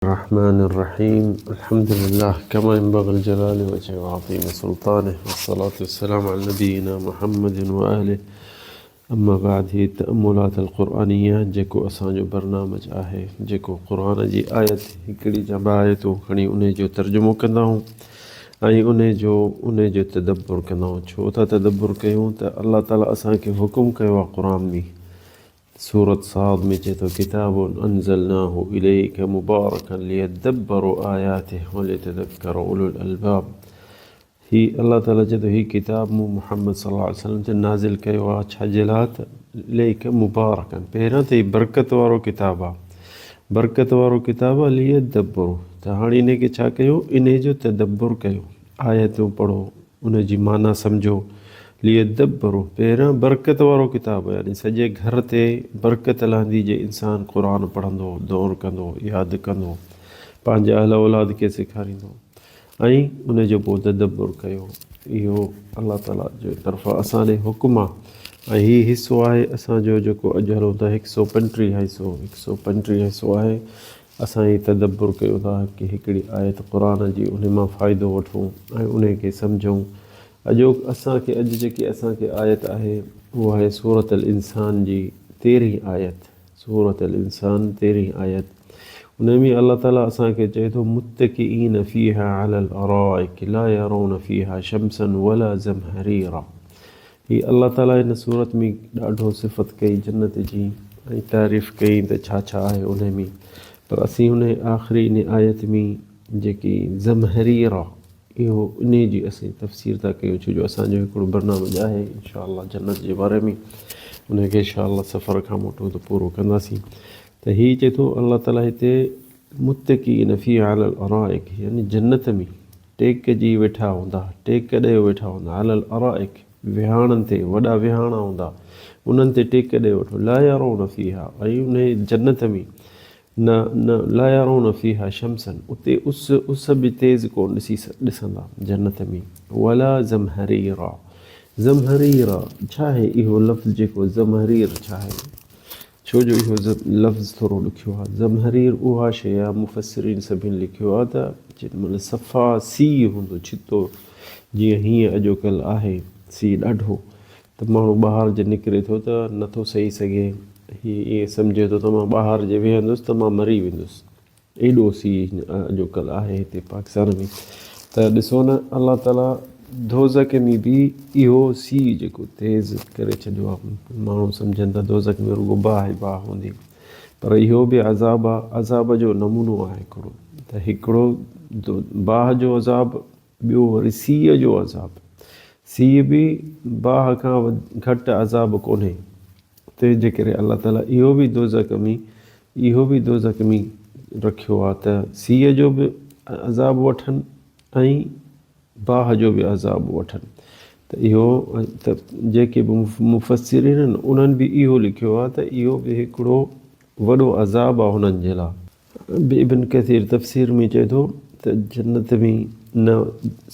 الرحمن الرحيم الحمد لله كما ينبغي الجلال وجه وعظيم سلطانه والصلاة والسلام على نبينا محمد وآله أما بعد هي تأملات القرآنية जेको असांजो बरनामज आहे जेको क़ुर जी आयत हिकिड़ी जा ॿ आयतूं खणी उन जो तर्जुमो कंदा आहियूं ऐं उन जो तदब्बुर कंदा आहियूं छो था तदब्बुर कयूं त अल्लाह ताला असांखे हुकुम कयो आहे क़ुर में सूरत साद में चए थो किताबुन अंज़लनाहु इलैका मुबारकन लियदब्बरू आयातिहि वलियतज़क्करा उलुल अलबाब ही अल्लाह ताला चए थो ही किताब मूं मुहम्मद सल्लल्लाहु अलैहि वसल्लम ते नाज़िल कयो आहे छाजे लाइ त इलैका मुबारकन पहिरियों त ही बरकत वारो किताब आहे लियदब्बरू त हाणे इन खे छा कयो इन जो तदब्बुर कयो आयतूं पढ़ो उन जी माना सम्झो लियदब्बरू पहिरियों बरकत वारो किताब यानी सॼे घर ते बरकत लहंदी जे इंसान क़ुर पढ़ंदो दौर कंदो यादि कंदो पंहिंजे अहल औलाद खे सेखारींदो ऐं उन जो पोइ तदब्बुर कयो इहो अल्लाह ताला जो तरफ़ां असां ॾे हुकुम आहे ऐं हीउ हिसो आहे असांजो जेको अॼु हलो था 135 हिसो आहे असां ही तदब्बुर कयो था कि हिकिड़ी आयत क़ुर जी उन मां फ़ाइदो वठूं ऐं उन खे सम्झूं अॼु जेकी असांखे आयत आहे उहा आहे सूरत अल इंसान जी 13 आयत सूरत अल इंसान 13 आयत उन में अल्लाह ताला असांखे चए थो मुत्तकिईन फ़ीहा अलल अराइक ला यरौन फ़ीहा शम्सन वला ज़महरीरा ही अल्लाह ताला इन सूरत में ॾाढो सिफ़त कई जन्नत जी ऐं तारीफ़ कई त छा आहे उन में पर असीं उन आख़िरी इन आयत में जेकी ज़महरीरा इहो इन जी असीं तफ़सीर था कयूं छो जो असांजो हिकिड़ो बरनामो आहे इंशाअल्लाह जन्नत जे बारे में उनखे इंशाअल्लाह सफ़र खां मोटो त पूरो कंदासीं त हीअ चए थो अल्लाह ताला हिते मुत्तकीन फ़ीहा अलल अराइक यानी जन्नत में टेक जी वेठा हूंदा टेक ॾे वेठा हूंदा अलल अराइक विहाणनि ते वॾा विहाणा हूंदा उन्हनि ते टेक ॾे वठो ला यरौन फ़ीहा ऐं उन जन्नत में न ला यरौन फ़ीहा शम्सन उते उस बि तेज़ कोन ॾिसंदा जन्नत में वला ज़महरीरा छा आहे इहो लफ़्ज़ जेको ज़महरीर छा आहे छो जो इहो लफ़्ज़ थोरो ॾुखियो आहे ज़महरीर उहा शइ आहे मुफ़स्सिरीन सभिनी लिखियो आहे त जेॾीमहिल सफ़ा सीउ हूंदो छितो जीअं हीअं अॼुकल्ह आहे सीउ ॾाढो त माण्हू ॿाहिरि जे निकिरे थो त नथो सही सघे हीअ ईअं सम्झे थो त मां ॿाहिरि जे वेहंदुसि त मां मरी वेंदुसि एॾो सीउ अॼुकल्ह आहे हिते पाकिस्तान में त ॾिसो न अल्लाह ताला दोज़ख में बि इहो सीउ जेको तेज़ करे छॾियो आहे माण्हू सम्झनि था दोज़ख में रुॻो बाहि हूंदी पर इहो बि अज़ाब आहे अज़ाब जो नमूनो आहे हिकिड़ो बाहि जो अज़ाब ॿियो वरी सीउ जो अज़ाब सीउ बि बाहि खां घटि अज़ाब कोन्हे तंहिंजे करे अल्लाह ताला इहो बि दोज़ख में रखियो आहे त सीउ जो बि अज़ाब वठनि ऐं बाहि जो बि अज़ाब वठनि त इहो त जेके बि मुफ़स्सिरीन आहिनि उन्हनि बि इहो लिखियो आहे त इहो बि हिकिड़ो वॾो अज़ाब आहे हुननि जे लाइ इब्न कसीर तफ़सीर में चए थो त जन्नत में न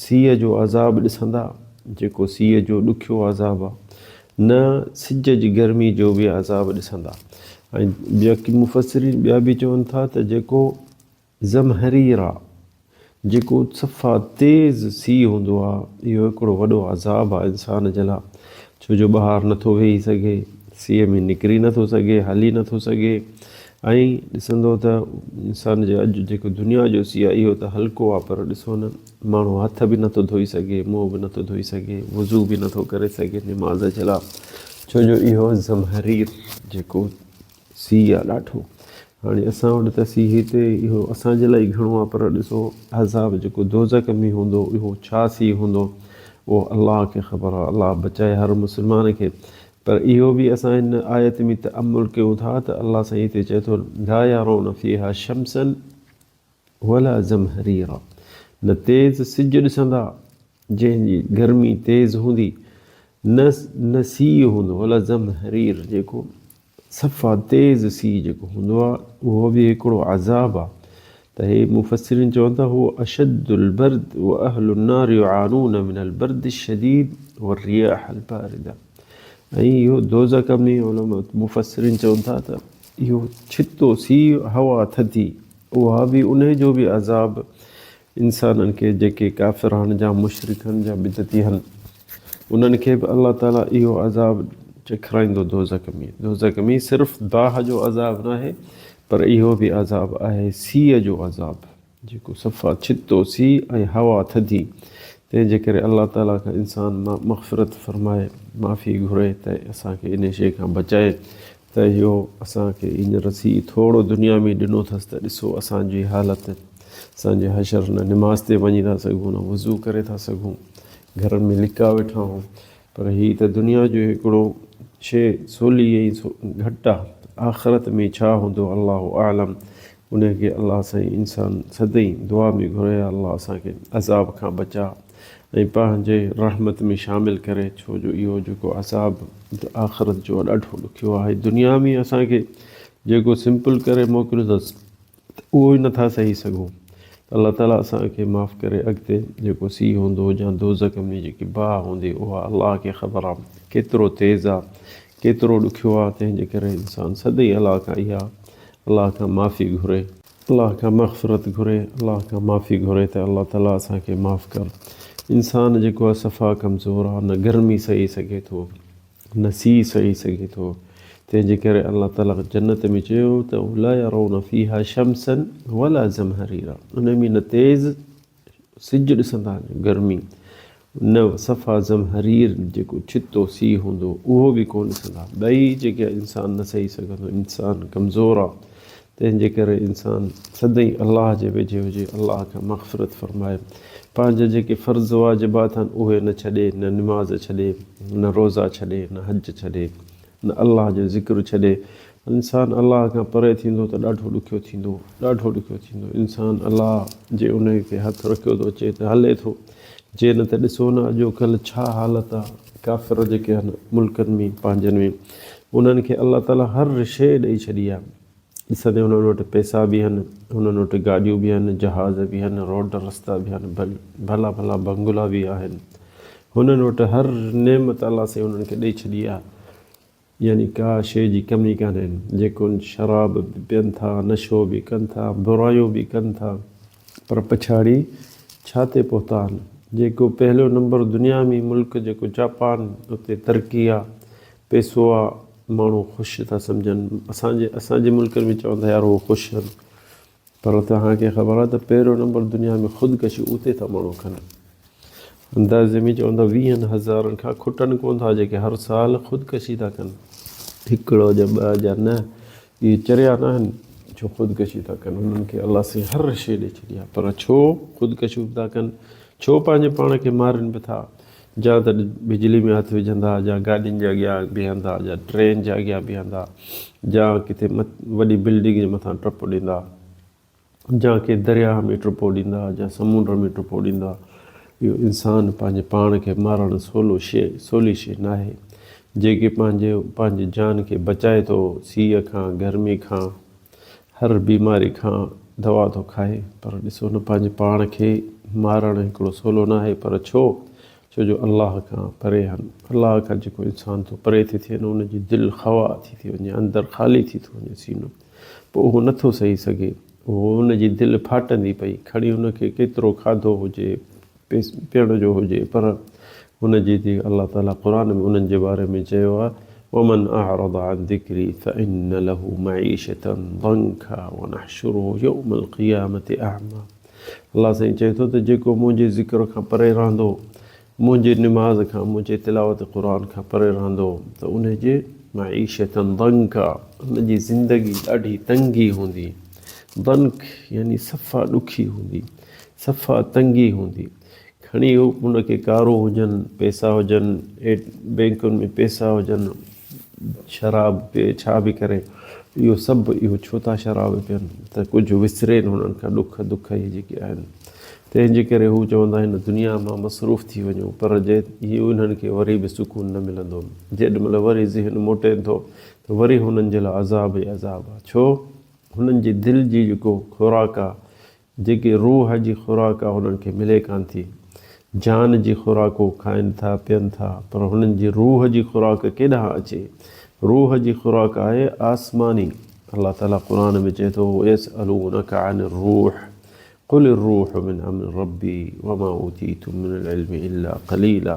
सीउ जो अज़ाब ॾिसंदा जेको सीउ जो ॾुखियो अज़ाब आहे न सिज जी गर्मी जो बि अज़ाब ॾिसंदा ऐं मुफ़स्सिरीन ॿिया बि चवनि था त जेको ज़महरीर आहे जेको सफ़ा तेज़ सीउ हूंदो आहे इहो हिकिड़ो वॾो अज़ाब आहे इंसान जे लाइ छो जो ॿाहिरि नथो वेही सघे सीउ में निकिरी नथो सघे हली नथो सघे ऐं ॾिसंदो त इंसान जे अॼु जेको दुनिया जो सीउ आहे इहो त हल्को आहे पर ॾिसो न माण्हू हथ बि नथो धोई सघे मुंहुं बि नथो धोई सघे वज़ू बि नथो करे सघे निमाज़ जे लाइ छो जो इहो ज़महरीर जेको सीउ आहे ॾाढो हाणे असां वटि त सीउ हिते इहो असांजे लाइ घणो आहे पर ॾिसो अज़ाब जेको दोज़ख में हूंदो इहो छा सीउ हूंदो उहो अलाह खे ख़बर आहे अलाह बचाए हर मुस्लमान खे पर इहो बि असां हिन आयत में तअम्मुल कयूं था त अलाह साईं हिते चए थो ला यरौन फ़ीहा शम्सन वला ज़महरीरा न तेज़ सिज ॾिसंदा जंहिंजी गर्मी तेज़ हूंदी न सीउ हूंदो वला ज़महरीर जेको सफ़ा तेज़ सीउ जेको हूंदो आहे उहो बि हिकिड़ो अज़ाब आहे त हे मुफ़स्सिरीन चवनि था उहो अशद्दुल बर्द व अहलुन नार युआनून मिनल बर्द शदीद व रियाह अल बारिदा ऐं इहो दोज़ख में मुफ़स्सिरीन चवनि था त इहो छितो सीउ हवा थधी उहा बि उन जो बि अज़ाब इंसाननि खे जेके काफ़िरान जा मुशरिकनि जा बिदती आहिनि उन्हनि खे बि अलाह ताला इहो अज़ाब चखराईंदो दोज़ख में सिर्फ़ु दाह जो अज़ाब न आहे पर इहो बि अज़ाब आहे सीअ जो अज़ाब जेको सफ़ा छितो सीउ ऐं हवा थधी तंहिंजे करे अलाह ताला खां इंसान मग़फ़िरत फ़रमाए माफ़ी घुरे त असांखे इन शइ खां बचाए त इहो असांखे हींअर सीउ थोरो दुनिया में ॾिनो अथसि त ॾिसो असांजी हालति असांजे हशर न निमाज़ ते वञी था सघूं न वज़ू करे था सघूं घरनि में लिका वेठा आहियूं पर हीअ त दुनिया जो हिकिड़ो शइ सवली ऐं घटि आहे आख़िरत में छा हूंदो अलाह आलम उनखे अलाह सां इंसान सदाईं दुआ में घुरे अलाह असांखे अज़ाब खां बचा ऐं पंहिंजे रहमत में शामिलु करे छो जो इहो जेको अज़ाब आख़िरत जो ॾाढो ॾुखियो आहे दुनिया में असांखे जेको सिंपल करे मोकिलियो अथसि उहो ई नथा सही सघूं अलाह ताला असांखे माफ़ु करे अॻिते जेको सीउ हूंदो या दोज़ख में जेकी बाहि हूंदी उहा अलाह खे ख़बर आहे केतिरो तेज़ आहे केतिरो ॾुखियो आहे तंहिंजे करे इंसानु सदाईं अलाह खां इहा अलाह खां माफ़ी घुरे अलाह खां मग़फ़िरत घुरे अलाह खां माफ़ी घुरे त अलाह ताला असांखे माफ़ु कर इंसानु जेको आहे सफ़ा कमज़ोर आहे न गर्मी सही सघे थो न सीउ सही सघे थो तंहिंजे करे अलाह ताला जन्नत में चयो त ला यरौन फ़ीहा शमसन वला ज़महरीरा उन में न तेज़ सिजु ॾिसंदा गर्मी न सफ़ा ज़महरीर जेको छितो सीउ हूंदो उहो बि कोन ॾिसंदा ॿई जेके इंसानु न सही सघंदो इंसानु कमज़ोर आहे तंहिंजे करे इंसानु सदाईं अलाह जे वेझे हुजे अलाह खां मग़फ़िरत फ़रमाए पंहिंजा जेके फ़र्ज़ वाजिबात आहिनि उहे न छॾे न निमाज़ छॾे न रोज़ा छॾे न हज छॾे न अलाह जो ज़िक्र छॾे इंसानु अलाह खां परे थींदो त ॾाढो ॾुखियो थींदो इंसानु अलाह जे उन खे हथु रखियो थो अचे त हले थो जे न त ॾिसो न अॼुकल्ह छा हालति आहे काफ़िर जेके आहिनि मुल्कनि में पंहिंजनि में उन्हनि खे अलाह ताला हर शइ ॾेई छॾी आहे ॾिसंदे उन्हनि वटि पैसा बि आहिनि उन्हनि वटि गाॾियूं बि आहिनि जहाज़ बि आहिनि रोड रस्ता बि आहिनि भला भला बंगला बि आहिनि हुननि वटि हर नेमत अलाह सां उन्हनि खे ॾेई छॾी आहे यानी का शइ जी कमी कान्हे जेको शराब बि पीअनि था नशो बि कनि था बुरायूं बि कनि था पर पछाड़ी छा ते पहुता आहिनि जेको पहिरियों नंबर दुनिया में मुल्क जेको जापान उते तरक़ी आहे पैसो आहे माण्हू ख़ुशि था सम्झनि असांजे मुल्कनि में चवंदा यार उहो ख़ुशि आहिनि पर तव्हांखे ख़बर आहे त पहिरियों नंबर दुनिया में ख़ुदिकशी उते था माण्हू खणनि अंदाज़े में चवंदा 20,000 खां खुटनि कोन था जेके हर साल ख़ुदिकशी था कनि हिकिड़ो या ॿ या न इहे चरिया न आहिनि छो ख़ुदिकशी था कनि हुननि खे अलाह सां हर शइ ॾेई छॾी आहे पर छो ख़ुदिकशियूं था कनि छो पंहिंजे पाण खे मारनि बि था जा त बिजली में हथु विझंदा या गाॾियुनि जे अॻियां बीहंदा या ट्रेन जे अॻियां बीहंदा या किथे वॾी बिल्डिंग जे मथां टपु ॾींदा या के दरिया में टपो ॾींदा या समुंड में टपो ॾींदा इहो इंसानु पंहिंजे पाण खे मारणु सवली शइ न आहे जेके पंहिंजी जान खे बचाए थो सीउ खां गर्मी खां हर बीमारी खां दवा थो खाए पर ॾिसो न पंहिंजे पाण खे मारणु हिकिड़ो सवलो न आहे पर छो जो अलाह खां परे आहिनि अलाह खां जेको इंसानु थो परे थी थिए न उनजी दिलि ख़वा थी वञे अंदरि ख़ाली थी थो वञे सीनो पोइ उहो नथो सही सघे उहो उनजी दिलि फाटंदी पई खणी उनखे केतिरो खाधो हुजे पीअण जो हुजे पर हुनजी थी अलाह ताला क़ुर में उन्हनि जे बारे में चयो आहे वमन अअरद अन ज़िक्री फ़इन्न लहू मईशतन ज़ंका वनहशुरुहु यौमल क़ियामति अअमा अलाह साईं चए थो त जेको मुंहिंजे ज़िक्र खां परे रहंदो मुंहिंजे निमाज़ खां मुंहिंजे तिलावत क़ुर खां परे रहंदो त उनजे मईशतन ज़ंका उनजी ज़िंदगी ॾाढी तंगी हूंदी ज़ंक यानी सफ़ा ॾुखी हूंदी सफ़ा तंगी हूंदी खणी उनखे कारो हुजनि पैसा हुजनि बैंकुनि में पैसा हुजनि शराब पीए छा बि करे इहो सभु इहो छो था शराब पीअनि त कुझु विसरेनि हुननि खां दुख इहे जेके आहिनि तंहिंजे करे हू चवंदा आहिनि दुनिया मां मसरूफ़ थी वञूं पर जे इहो उन्हनि खे वरी बि सुकून न मिलंदो जेॾीमहिल वरी ज़हन मोटे थो त वरी हुननि जे लाइ अज़ाब ई अज़ाब आहे छो हुननि जी दिलि जी जेको ख़ुराक आहे जेके रूह जी ख़ुराक आहे हुननि खे मिले कान थी जान जी ख़ुराकूं खाइनि था पीअनि था पर हुननि जी रूह जी ख़ुराक केॾांहुं अचे रूह जी ख़ुराक आहे अल्लाह ताला क़ुरान में चए थो यसअलूनका अनिर रूह क़ुलिर रूह मिन अम्रि रब्बी वमा ऊतीतुम मिनल इल्मि इल्ला क़लीला।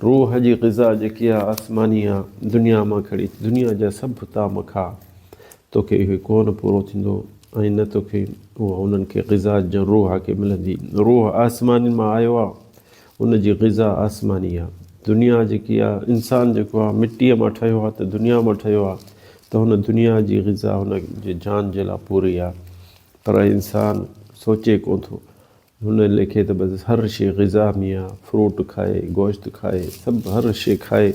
रूह जी ग़िज़ा जेकी आहे आसमानी आहे, दुनिया मां खणी दुनिया जा सभु ताम खा, तोखे इहो कोन पूरो थींदो ऐं न तोखे उहा उन्हनि खे ग़िज़ा जो रूह खे मिलंदी। रूह आसमानी मां आयो आहे, उन जी ग़िज़ा आसमानी आहे। दुनिया जेकी आहे इंसान जेको आहे मिटीअ मां ठहियो आहे त दुनिया मां ठहियो आहे, त हुन दुनिया जी ग़िज़ा हुन जे जान जे लाइ पूरी आहे। पर इंसान सोचे कोन थो, हुन लेखे त बसि हर शइ ग़िज़ा में आहे, फ्रूट खाए, गोश्त खाए, सभु हर शइ खाए,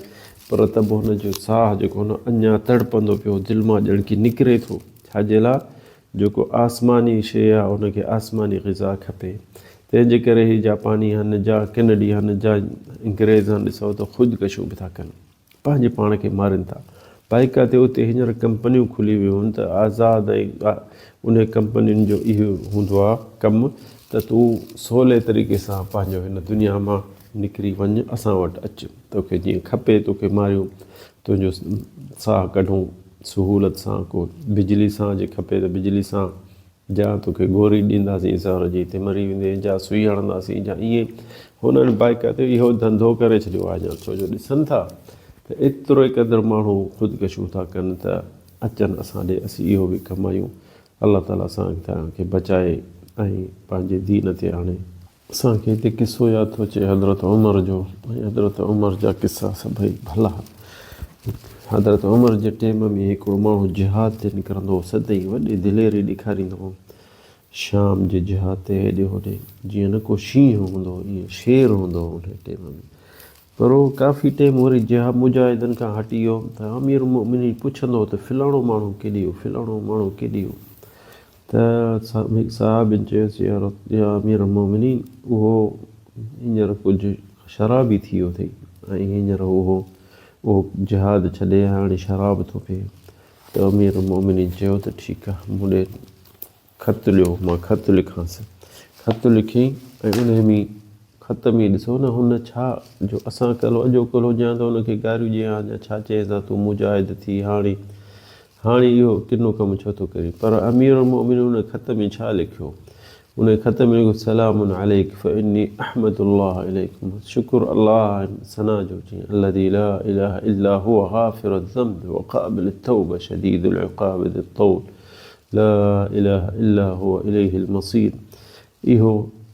पर त बि हुनजो साह जेको हुन अञा तड़पंदो पियो, दिलि मां ॼण की निकिरे थो। छाजे लाइ? जेको आसमानी शइ आहे उनखे आसमानी ग़िज़ा खपे। तंहिंजे करे ही जापानी आहिनि, जा कैनेडी आहिनि, जा अंग्रेज़ आहिनि, ॾिसो त ख़ुदकशियूं बि था कनि, पंहिंजे पाण खे मारनि था। बाइका ते उते हींअर कंपनियूं खुली वियूं आहिनि त आज़ादु ऐं उन कंपनियुनि जो इहो हूंदो आहे कमु त तूं सवले तरीक़े सां पंहिंजो हिन दुनिया मां निकिरी वञु, असां वटि अचु, तोखे जीअं खपे तोखे मारियूं, तुंहिंजो साह कढूं सहूलत सां, को बिजली सां जे खपे त बिजली सां, जा तोखे गोरी ॾींदासीं ज़हर जी हिते मरी वेंदे, जा सुई हणंदासीं, जा ईअं हुननि बाइका ते इहो धंधो करे छॾियो आहे अञा। छो जो ॾिसनि था त एतिरो ई क़दुरु माण्हू ख़ुदकशियूं था कनि त अचनि असां ॾे, असीं इहो बि कमायूं। अलाह ताला असांखे बचाए ऐं पंहिंजे दीन ते आणे। असांखे हिते किसो यादि थो अचे हज़रत उमर जो, ऐं हज़रत उमर जा किसा सभई भला। हज़रत उमर जे टाइम में हिकिड़ो माण्हू जिहाद ते निकिरंदो हो, सदाईं वॾी दिलेरी ॾेखारींदो हो शाम जे जिहाद ते, हेॾे होॾे, जीअं न को शींहुं हूंदो हो, ईअं शेर हूंदो हो उन टाइम में। पर उहो काफ़ी टाइम वरी जिहाद मुजाहिदनि खां हटी वियो त अमीर मोमिनीन पुछंदो हो त फ़लाणो माण्हू केॾे हो, फ़लाणो माण्हू केॾे हो, त साहबनि चयोसि या अमीर मोमिनीन उहो हींअर कुझु शराबी थी वियो अथई, ऐं हींअर उहो जिहाद छॾे हाणे शराब थो पिए। त अमीर मोमिनीन चयो त ठीकु आहे, मूं ॾे ख़तु ॾियो, मां ख़तु लिखांसि। ख़तु लिखी ऐं उन में ख़त में ॾिसो न हुन छा जो असां कलो अॼोकल्ह हुजां त हुनखे गारियूं ॾियां या छा चइसि हा तूं मुजाहिद थी, हाणे इहो किनो कमु छो थो करे। पर अमीर मोमिन उन ख़त में छा लिखियो? उन ख़त में लिखियो सलामुन अलैक फ़इन्नी अहमदुल्लाह इलैकुम, शुक्र अल्लाह सना जो जीअं अल्लज़ी ला इलाहा इल्ला हुव गाफ़िरु ज़ंब व क़ाबिलु तौबा शदीदुल इक़ाब ज़िल तौल ला इलाहा इल्ला हुव इलैहिल मसीर।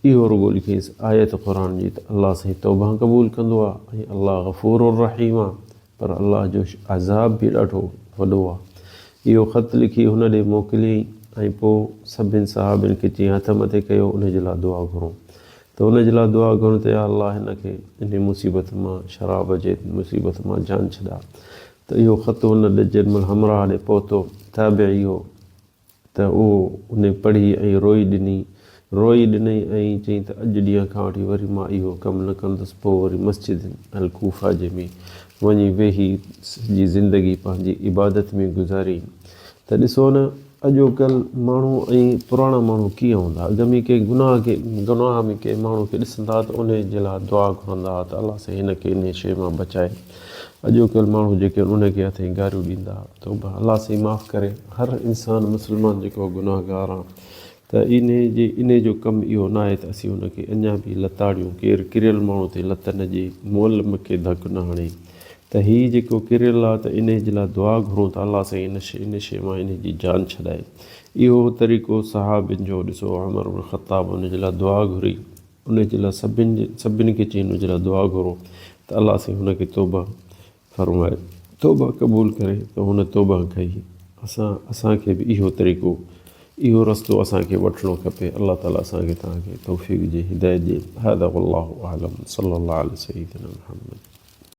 इहो रुगो लिखियसि आयत क़ुरान जी त अल्लाह साईं तौबा क़बूल कंदो आहे ऐं अल्लाह गफ़ूरुर रहीम आहे, पर अल्लाह जो अज़ाब बि ॾाढो वॾो आहे। इहो ख़त लिखी हुन ॾे मोकिलियईं ऐं पोइ सभिनि साहबनि खे चई हथ मथे कयो, उनजे लाइ दुआ घुरो। त उनजे लाइ दुआ घुरो त या अल्लाह हिनखे इन मुसीबत मां, शराब जे मुसीबत मां जान छॾा। त इहो ख़त हुन ॾे जेॾीमहिल हमराह ॾे पहुतो ताबिई इहो, त उहो उन पढ़ी ऐं रोई ॾिनई ऐं चई त अॼु ॾींहं खां वठी वरी मां इहो कमु न कंदुसि। पोइ वरी मस्जिद अल कूफ़ा जे में वञी वेही सॼी ज़िंदगी पंहिंजी इबादत में गुज़ारी। त ॾिसो न अॼोकल्ह माण्हू ऐं पुराणा माण्हू कीअं हूंदा, अॻ में के गुनाह में के माण्हू खे ॾिसंदा त उन जे लाइ दुआ घुरंदा त अलाह साईं हिनखे इन शइ मां बचाए। अॼोकल्ह माण्हू जेके उनखे हथ गारियूं ॾींदा त अलाह साईं माफ़ु करे, हर इंसानु मुस्लमान जेको गुनाहगार आहे, त इन जो कमु इहो न आहे त असीं उनखे अञा बि लताड़ियूं, केरु किरियल माण्हू ते लत न ॾिए, मुअल मूंखे धकु न हणे। त हीअ जेको किरियल आहे त इन जे लाइ दुआ घुरूं त अलाह साईं इन शइ मां इन जी जान छॾाए। इहो तरीक़ो सहाबिन जो ॾिसो, उमर इब्न ख़त्ताब उन जे लाइ दुआ घुरी, उन जे लाइ सभिनी खे चई उन जे लाइ दुआ घुरो त अलाह साईं हुनखे तौबा फरमाए, तौबा क़बूल करे। त हुन तौबा कई। असांखे बि इहो तरीक़ो, इहो रस्तो असांखे वठिणो खपे। अलाह ताला असांखे तव्हांखे तौफ़ीक़ ॾिए, हिदायत ॾिए। हादा वल्लाहु अअलम, सल्लल्लाहु अला सय्यिदिना मुहम्मद।